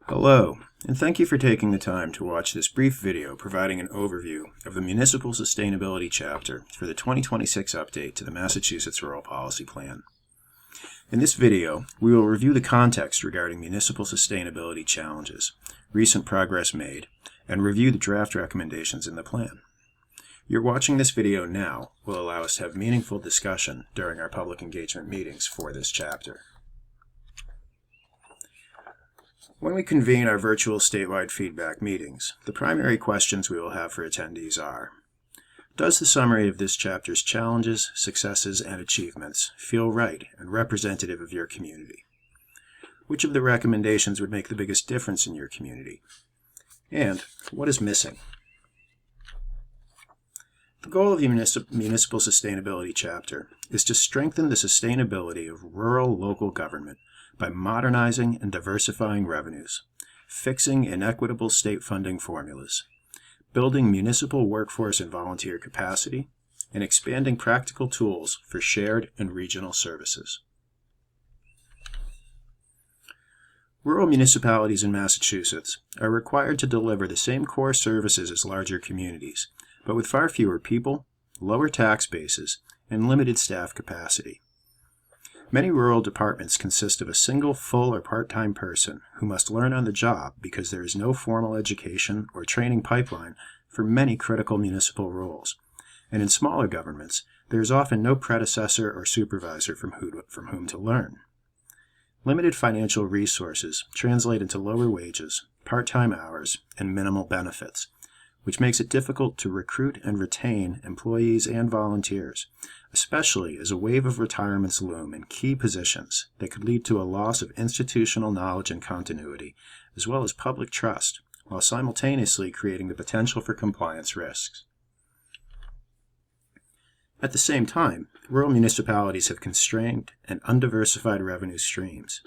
Hello, and thank you for taking the time to watch this brief video providing an overview of the Municipal Sustainability chapter for the 2026 update to the Massachusetts Rural Policy Plan. In this video, we will review the context regarding municipal sustainability challenges, recent progress made, and review the draft recommendations in the plan. Your watching this video now will allow us to have meaningful discussion during our public engagement meetings for this chapter. When we convene our virtual statewide feedback meetings, the primary questions we will have for attendees are: does the summary of this chapter's challenges, successes, and achievements feel right and representative of your community? Which of the recommendations would make the biggest difference in your community? And what is missing? The goal of the Municipal Sustainability chapter is to strengthen the sustainability of rural local government by modernizing and diversifying revenues, fixing inequitable state funding formulas, building municipal workforce and volunteer capacity, and expanding practical tools for shared and regional services. Rural municipalities in Massachusetts are required to deliver the same core services as larger communities, but with far fewer people, lower tax bases, and limited staff capacity. Many rural departments consist of a single full or part-time person who must learn on the job because there is no formal education or training pipeline for many critical municipal roles. And in smaller governments, there is often no predecessor or supervisor from whom to learn. Limited financial resources translate into lower wages, part-time hours, and minimal benefits, which makes it difficult to recruit and retain employees and volunteers, especially as a wave of retirements loom in key positions that could lead to a loss of institutional knowledge and continuity, as well as public trust, while simultaneously creating the potential for compliance risks. At the same time, rural municipalities have constrained and undiversified revenue streams.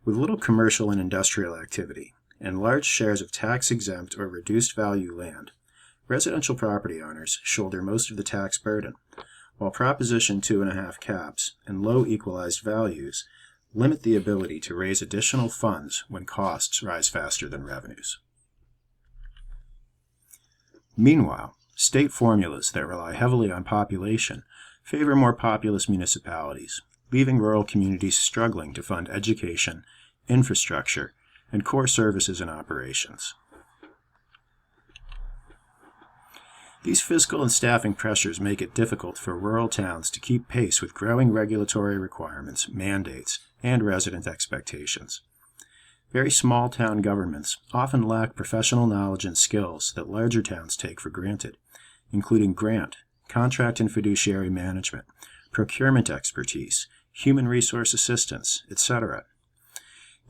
With little commercial and industrial activity, and large shares of tax-exempt or reduced-value land, residential property owners shoulder most of the tax burden, while Proposition 2.5 caps and low equalized values limit the ability to raise additional funds when costs rise faster than revenues. Meanwhile, state formulas that rely heavily on population favor more populous municipalities, leaving rural communities struggling to fund education, infrastructure, and core services and operations. These fiscal and staffing pressures make it difficult for rural towns to keep pace with growing regulatory requirements, mandates, and resident expectations. Very small town governments often lack professional knowledge and skills that larger towns take for granted, including grant, contract and fiduciary management, procurement expertise, human resource assistance, etc.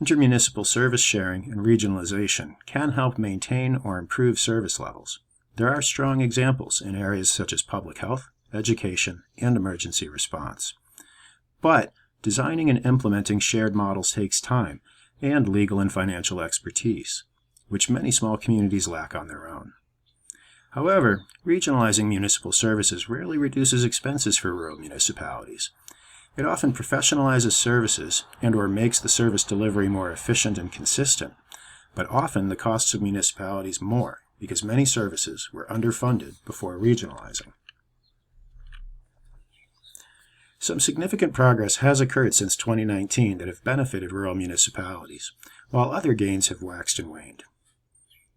Intermunicipal service sharing and regionalization can help maintain or improve service levels. There are strong examples in areas such as public health, education, and emergency response. But designing and implementing shared models takes time and legal and financial expertise, which many small communities lack on their own. However, regionalizing municipal services rarely reduces expenses for rural municipalities. It often professionalizes services and/or makes the service delivery more efficient and consistent, but often the costs of municipalities more because many services were underfunded before regionalizing. Some significant progress has occurred since 2019 that have benefited rural municipalities, while other gains have waxed and waned.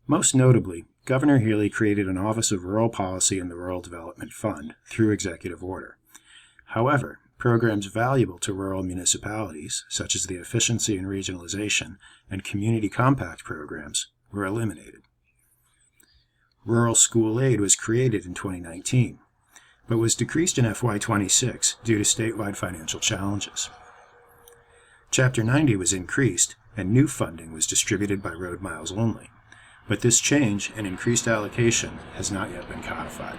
Most notably, Governor Healy created an Office of Rural Policy in the Rural Development Fund through executive order. However, programs valuable to rural municipalities, such as the Efficiency and Regionalization and Community Compact programs, were eliminated. Rural School Aid was created in 2019, but was decreased in FY26 due to statewide financial challenges. Chapter 90 was increased, and new funding was distributed by road miles only, but this change and increased allocation has not yet been codified.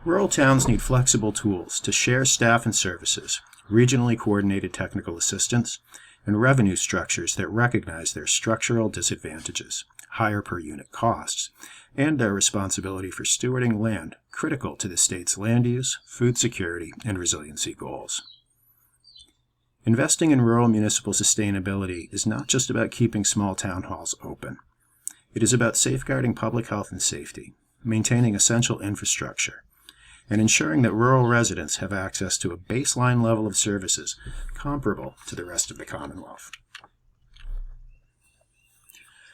Rural towns need flexible tools to share staff and services, regionally coordinated technical assistance, and revenue structures that recognize their structural disadvantages, higher per unit costs, and their responsibility for stewarding land critical to the state's land use, food security, and resiliency goals. Investing in rural municipal sustainability is not just about keeping small town halls open. It is about safeguarding public health and safety, maintaining essential infrastructure, and ensuring that rural residents have access to a baseline level of services comparable to the rest of the Commonwealth.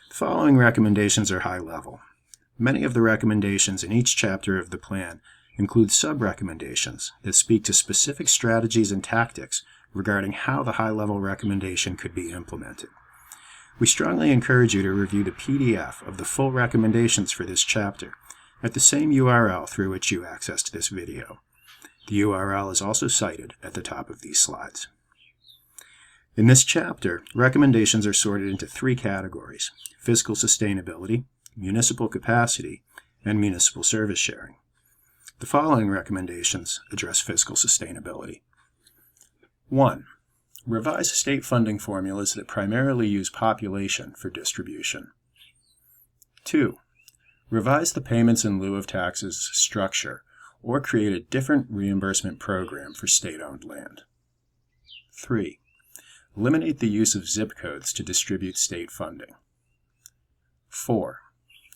The following recommendations are high level. Many of the recommendations in each chapter of the plan include sub-recommendations that speak to specific strategies and tactics regarding how the high-level recommendation could be implemented. We strongly encourage you to review the PDF of the full recommendations for this chapter at the same URL through which you accessed this video. The URL is also cited at the top of these slides. In this chapter, recommendations are sorted into three categories: fiscal sustainability, municipal capacity, and municipal service sharing. The following recommendations address fiscal sustainability. 1. Revise state funding formulas that primarily use population for distribution. 2. Revise the payments in lieu of taxes structure or create a different reimbursement program for state-owned land. 3. Eliminate the use of zip codes to distribute state funding. 4.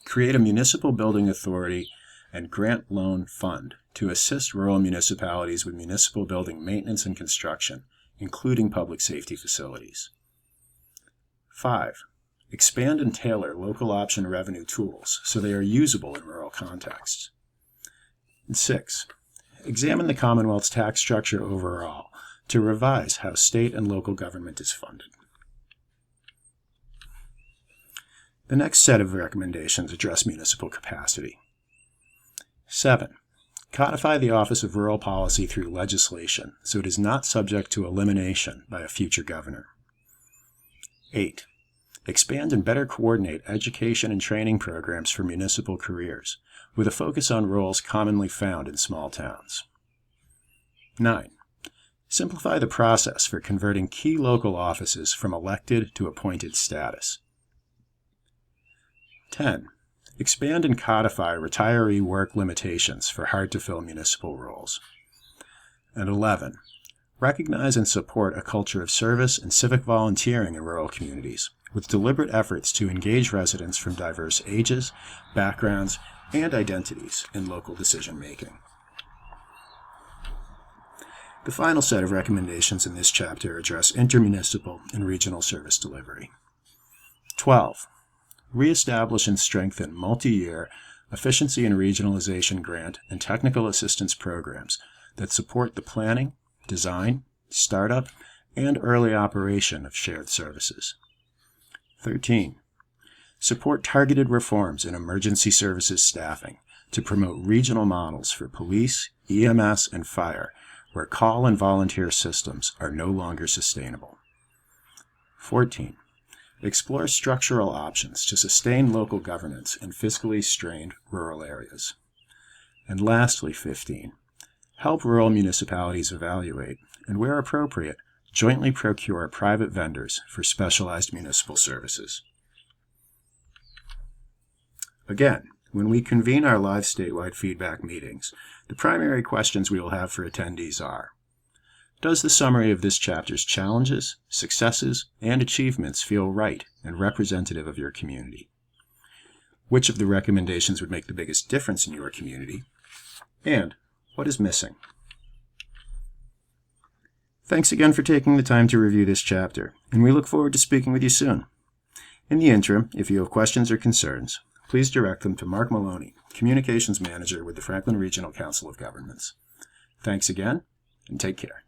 Create a municipal building authority and grant loan fund to assist rural municipalities with municipal building maintenance and construction, including public safety facilities. 5. Expand and tailor local option revenue tools so they are usable in rural contexts. And 6. Examine the Commonwealth's tax structure overall to revise how state and local government is funded. The next set of recommendations address municipal capacity. 7. Codify the Office of Rural Policy through legislation so it is not subject to elimination by a future governor. 8. Expand and better coordinate education and training programs for municipal careers, with a focus on roles commonly found in small towns. 9. Simplify the process for converting key local offices from elected to appointed status. 10. Expand and codify retiree work limitations for hard-to-fill municipal roles. And 11. Recognize and support a culture of service and civic volunteering in rural communities, with deliberate efforts to engage residents from diverse ages, backgrounds, and identities in local decision-making. The final set of recommendations in this chapter address intermunicipal and regional service delivery. 12. Reestablish and strengthen multi-year efficiency and regionalization grant and technical assistance programs that support the planning, design, startup, and early operation of shared services. 13. Support targeted reforms in emergency services staffing to promote regional models for police, EMS, and fire where call and volunteer systems are no longer sustainable. 14. Explore structural options to sustain local governance in fiscally strained rural areas. And lastly, 15. Help rural municipalities evaluate, and where appropriate, jointly procure private vendors for specialized municipal services. Again, when we convene our live statewide feedback meetings, the primary questions we will have for attendees are: does the summary of this chapter's challenges, successes, and achievements feel right and representative of your community? Which of the recommendations would make the biggest difference in your community? And what is missing? Thanks again for taking the time to review this chapter, and we look forward to speaking with you soon. In the interim, if you have questions or concerns, please direct them to Mark Maloney, Communications Manager with the Franklin Regional Council of Governments. Thanks again, and take care.